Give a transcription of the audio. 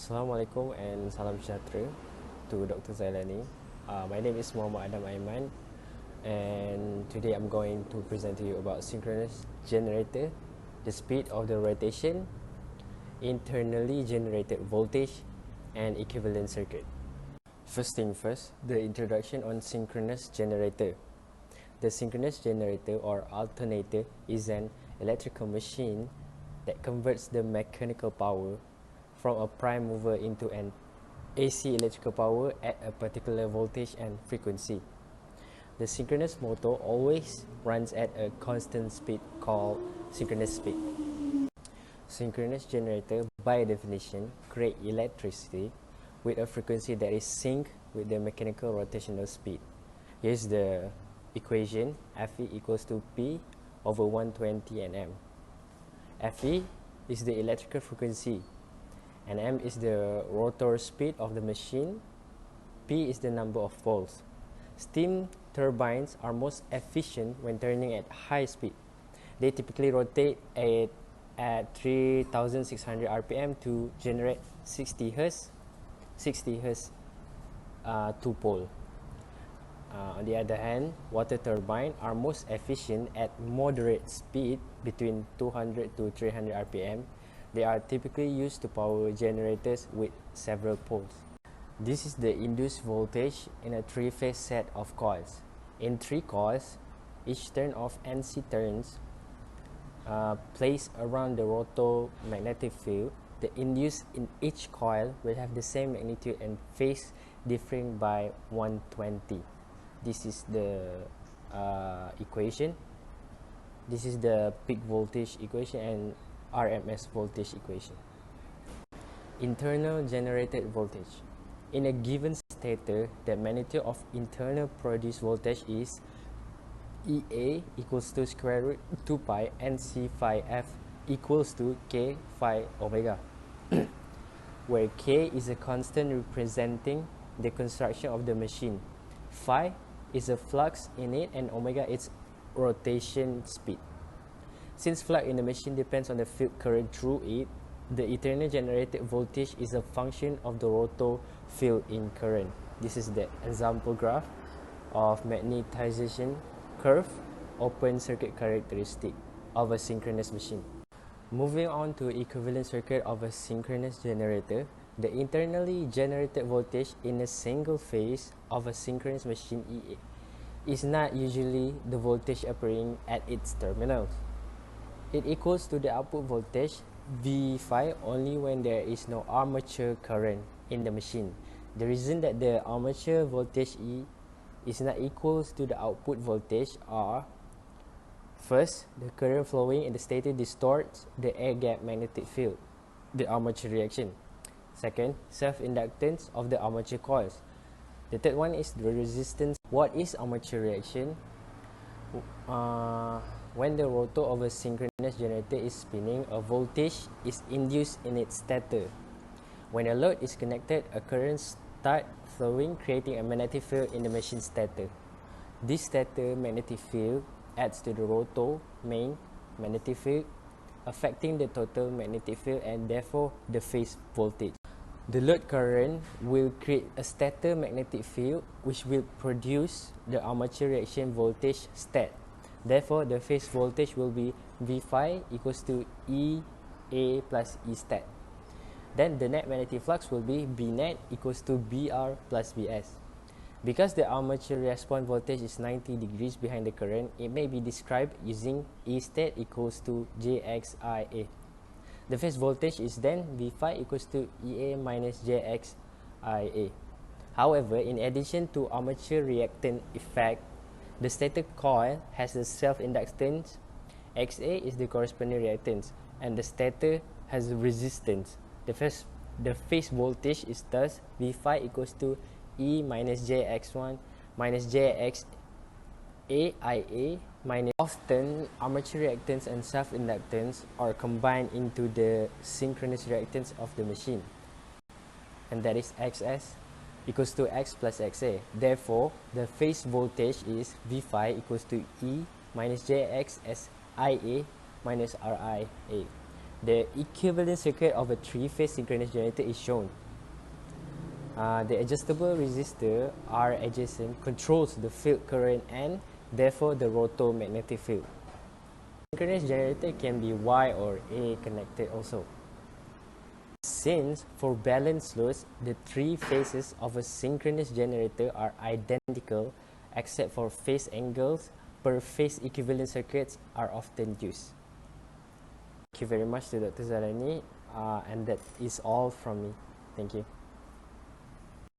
Assalamualaikum and salam sejahtera to Dr. Zailani. My name is Muhammad Adam AIMAN, and today I'm going to present to you about synchronous generator, the speed of the rotation, internally generated voltage, and equivalent circuit. First thing first, the introduction on synchronous generator. The synchronous generator or alternator is an electrical machine that converts the mechanical power from a prime mover into an AC electrical power at a particular voltage and frequency. The synchronous motor always runs at a constant speed called synchronous speed. Synchronous generator, by definition, create electricity with a frequency that is sync with the mechanical rotational speed. Here's the equation: Fe equals to P over 120 Nm. Fe is the electrical frequency, and m is the rotor speed of the machine. P is the number of poles. Steam turbines are most efficient when turning at high speed. They typically rotate at 3600 rpm to generate 60 Hz two-pole. On the other hand, water turbines are most efficient at moderate speed between 200 to 300 rpm. They are typically used to power generators with several poles. This is the induced voltage in a three-phase set of coils. In three coils, each turn of NC turns placed around the rotomagnetic field. The induced in each coil will have the same magnitude and phase differing by 120. This is the equation. This is the peak voltage equation and RMS voltage equation. Internal generated voltage. In a given stator, the magnitude of internal produced voltage is EA equals to square root 2 pi NC phi F equals to K phi omega, where K is a constant representing the construction of the machine, phi is a flux in it, and omega is rotation speed. Since flux in the machine depends on the field current through it, the internal generated voltage is a function of the rotor field in current. This is the example graph of magnetization curve, open circuit characteristic of a synchronous machine. Moving on to equivalent circuit of a synchronous generator, the internally generated voltage in a single phase of a synchronous machine EA is not usually the voltage appearing at its terminals. It equals to the output voltage V phi only when there is no armature current in the machine. The reason that the armature voltage E is not equals to the output voltage are: first, the current flowing in the stator distorts the air gap magnetic field, the armature reaction. Second, self-inductance of the armature coils. The third one is the resistance. What is armature reaction? When the rotor of a synchronous generator is spinning, a voltage is induced in its stator. When a load is connected, a current starts flowing, creating a magnetic field in the machine stator. This stator magnetic field adds to the rotor main magnetic field, affecting the total magnetic field and therefore the phase voltage. The load current will create a stator magnetic field which will produce the armature reaction voltage stat. Therefore, the phase voltage will be V phi equals to EA plus E stat. Then the net magnetic flux will be B net equals to BR plus BS. Because the armature response voltage is 90 degrees behind the current, it may be described using E stat equals to JXIA. The phase voltage is then V phi equals to EA minus JXIA. However, in addition to armature reactant effect, the stator coil has a self-inductance. XA is the corresponding reactance, and the stator has resistance. The phase voltage is thus V phi equals to E minus JX1 minus JXAIA minus. Often, armature reactance and self-inductance are combined into the synchronous reactance of the machine, and that is XS equals to X plus XA. Therefore, the phase voltage is V phi equals to E minus JX as IA minus RIA. the equivalent circuit of a three-phase synchronous generator is shown. The adjustable resistor R adjacent controls the field current and therefore the rotor magnetic field. Synchronous generator can be Y or A connected also. Since for balanced loads, the three phases of a synchronous generator are identical except for phase angles per phase, equivalent circuits are often used. Thank you very much to Dr. Zarani, and that is all from me. Thank you.